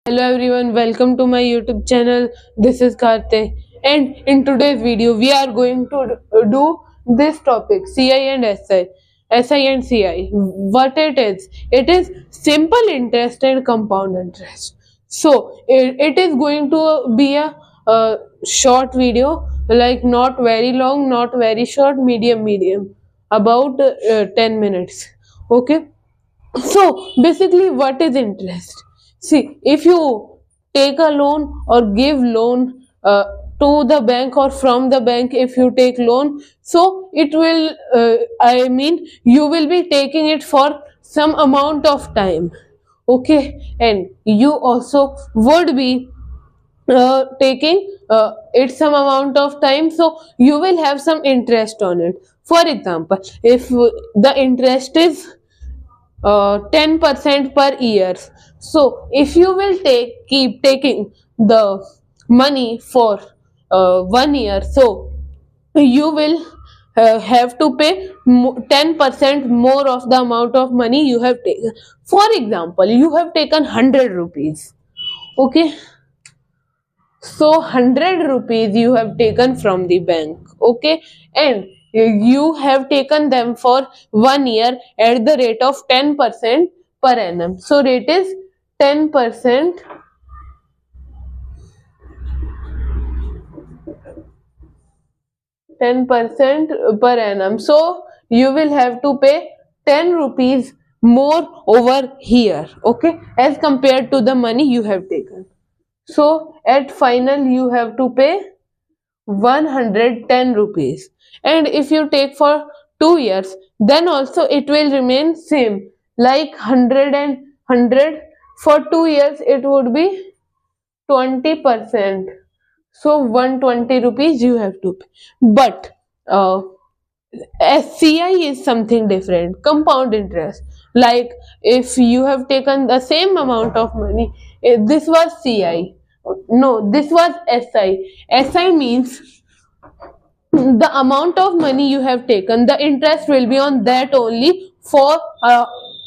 Hello everyone, welcome to my YouTube channel. This is Karthik, and in today's video we are going to do this topic, CI and SI. SI and CI. What it is? It is simple interest and compound interest. So it is going to be a short video, like not very long, not very short, medium, about 10 minutes. Okay. So basically, what is interest? See, if you take a loan or give loan to the bank or from the bank, if you take loan, so it will, you will be taking it for some amount of time. Okay, and you also would be taking it some amount of time, so you will have some interest on it. For example, if the interest is 10% per year. So if you will keep taking the money for 1 year, so you will have to pay 10% more of the amount of money you have taken. For example, you have taken 100 rupees. Okay, so 100 rupees you have taken from the bank. Okay, and you have taken them for 1 year at the rate of 10% per annum. So rate is 10%, 10% per annum. So you will have to pay 10 rupees more over here. Okay, as compared to the money you have taken. So at final you have to pay 110 rupees, and if you take for 2 years, then also it will remain same, like 100 and 100. For 2 years it would be 20%, so 120 rupees you have to pay. But SCI is something different, compound interest. Like if you have taken the same amount of money, this was CI, no, this was SI. SI means the amount of money you have taken, the interest will be on that only for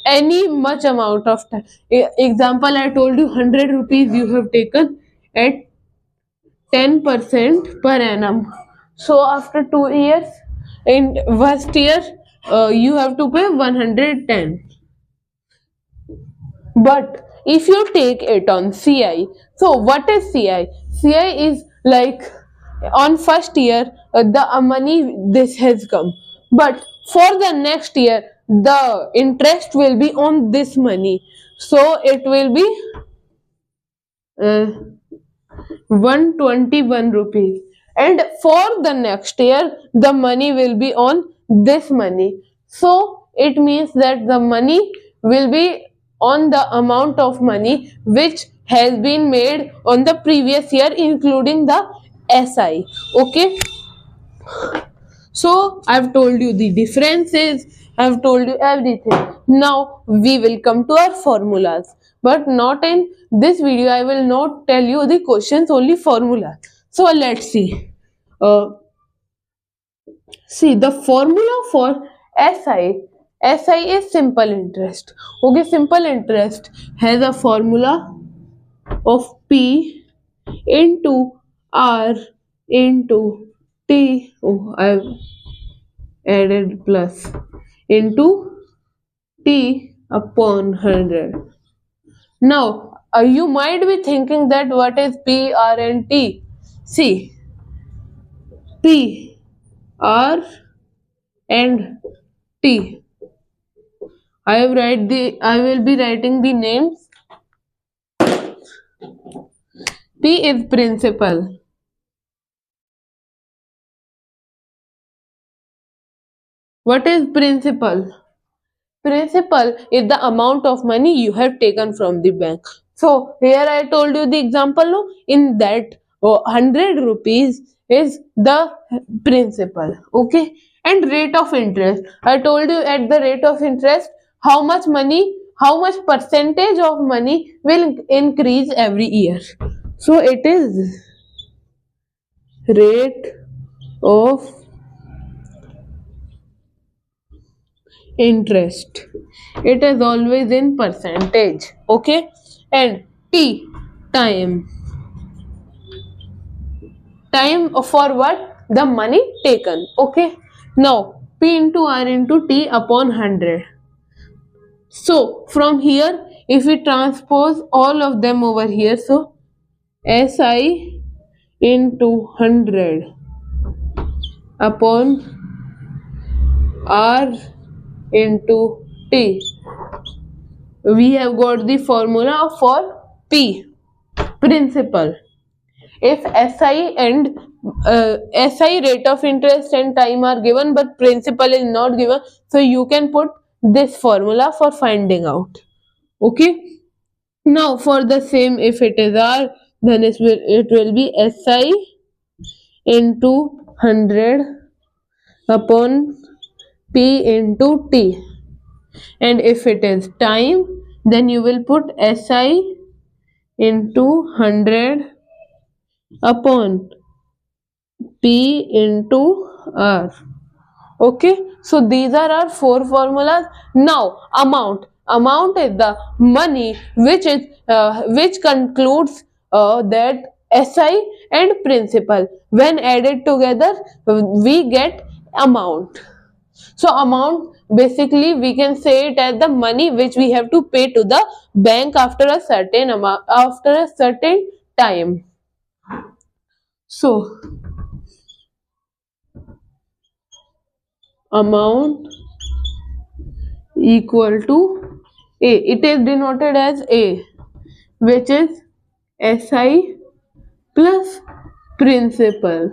any much amount of time. Example, I told you 100 rupees you have taken at 10% per annum. So after 2 years, in first year, you have to pay 110. But if you take it on CI, so what is CI? CI is like on first year the money this has come, but for the next year the interest will be on this money, so it will be uh, 121 rupees, and for the next year the money will be on this money. So it means that the money will be on the amount of money which has been made on the previous year, including the SI. Okay, so I've told you the differences, I've told you everything. Now we will come to our formulas. But not in this video, I will not tell you the questions, only formula. So let's see. Uh, See the formula for SI. SI is simple interest. Okay, simple interest has a formula of P into R into T. Oh, I've added plus into T upon 100. Now, you might be thinking that what is P, R and T? See, P, R and T. I will be writing the names. P is principal. What is principal? Principal is the amount of money you have taken from the bank. So here I told you the example. No? In that 100 rupees is the principal. Okay, and rate of interest. I told you at the rate of interest how much money, how much percentage of money will increase every year. So it is rate of interest. It is always in percentage. Okay, and T, time. Time for what? The money taken. Okay. Now P into R into T upon 100. So from here, if we transpose all of them over here, so SI into 100 upon R into T. We have got the formula for P, principal. If SI and SI, rate of interest, and time are given but principal is not given, so you can put this formula for finding out. Okay. Now for the same, if it is R, then it will be SI into 100 upon P into T. And if it is time, then you will put SI into 100 upon P into R. Okay, so these are our four formulas. Now amount is the money which concludes that SI and principal. When added together, we get amount. So amount, basically we can say it as the money which we have to pay to the bank after a certain amount, after a certain time. So amount equal to A. It is denoted as A, which is SI plus principal.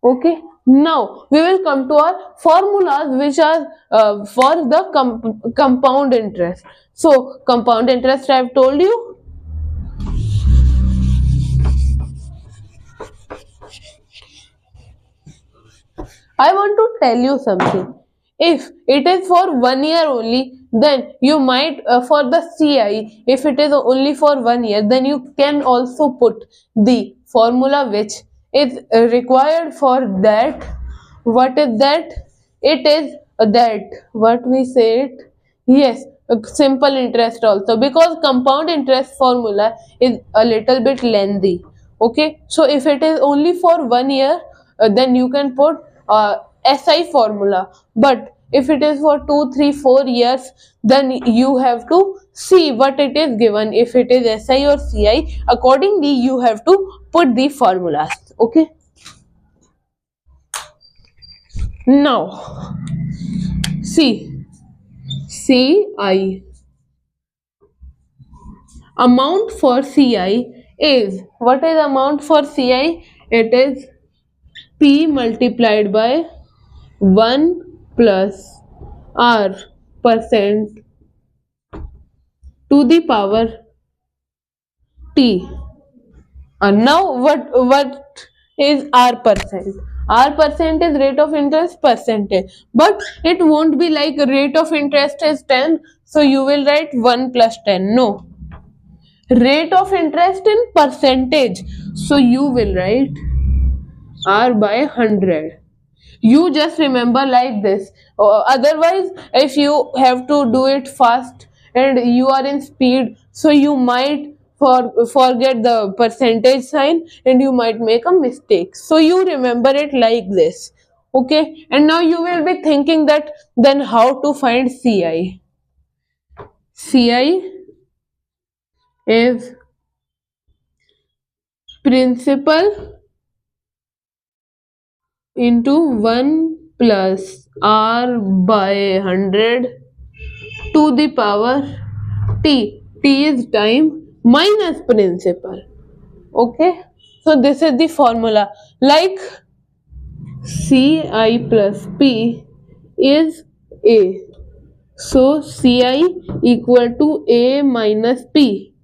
Okay. Now we will come to our formulas which are for the compound interest. So compound interest I have told you. I want to tell you something. If it is for 1 year only, then you might for the CI, if it is only for 1 year, then you can also put the formula which is required for that. What is that? It is that, what we say it? Yes, simple interest also, because compound interest formula is a little bit lengthy. Okay, so if it is only for 1 year, then you can put SI formula. But if it is for 2, 3, 4 years, then you have to see what it is given. If it is SI or CI, accordingly you have to put the formulas. Okay. Now see, CI. Amount for CI is, what is amount for CI? It is P multiplied by 1 plus R percent to the power T. Now what is R percent? R percent is rate of interest percentage, but it won't be like rate of interest is 10, so you will write 1 plus 10. No, rate of interest in percentage, so you will write R by 100. You just remember like this. Otherwise, if you have to do it fast and you are in speed, so you might forget the percentage sign and you might make a mistake. So you remember it like this. Okay, and now you will be thinking that then how to find CI? CI is principal into 1 plus R by 100 to the power T. T is time minus principal. Okay. So this is the formula. Like CI plus P is A. So CI equal to A minus P.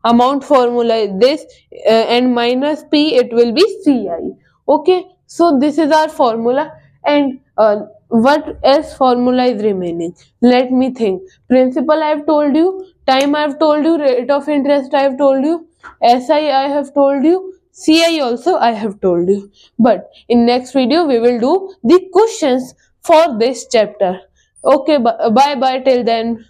Amount formula is this, and minus P it will be CI. Okay. So this is our formula, and what else formula is remaining? Let me think. Principal I have told you, time I have told you, rate of interest I have told you, SI I have told you, CI also I have told you. But in next video we will do the questions for this chapter. Okay, bye bye till then.